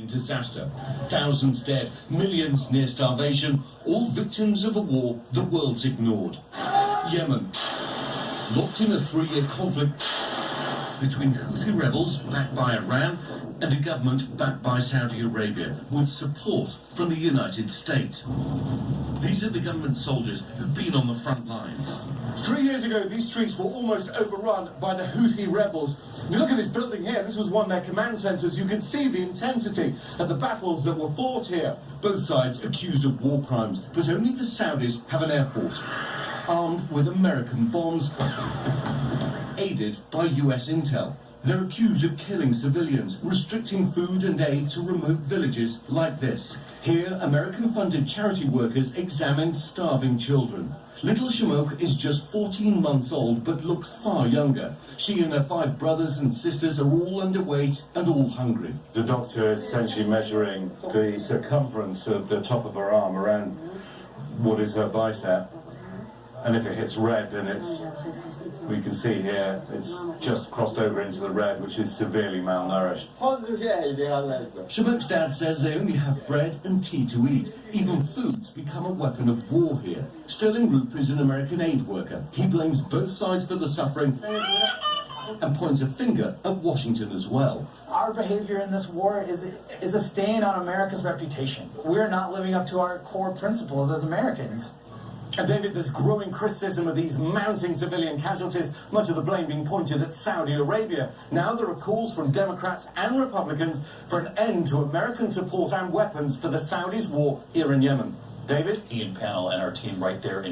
disaster. Thousands dead, millions near starvation, all victims of a war the world's ignored. Yemen, locked in a 3-year conflict between Houthi rebels backed by Iran and a government backed by Saudi Arabia with support from the United States. These are the government soldiers who've been on the front lines. 3 years ago, these streets were almost overrun by the Houthi rebels. If you look at this building here, this was one of their command centres. You can see the intensity of the battles that were fought here. Both sides accused of war crimes, but only the Saudis have an air force, armed with American bombs, aided by US intel. They're accused of killing civilians, restricting food and aid to remote villages like this. Here, American-funded charity workers examine starving children. Little Shamokh is just 14 months old, but looks far younger. She and her 5 brothers and sisters are all underweight and all hungry. The doctor is essentially measuring the circumference of the top of her arm around what is her bicep. And if it hits red, then we can see here, it's just crossed over into the red, which is severely malnourished. Shamokh's dad says they only have bread and tea to eat. Even food's become a weapon of war here. Sterling Roop is an American aid worker. He blames both sides for the suffering and points a finger at Washington as well. Our behavior in this war is a stain on America's reputation. We're not living up to our core principles as Americans. And David, there's growing criticism of these mounting civilian casualties, much of the blame being pointed at Saudi Arabia. Now there are calls from Democrats and Republicans for an end to American support and weapons for the Saudis' war here in Yemen. David? Ian Pannell and our team right there in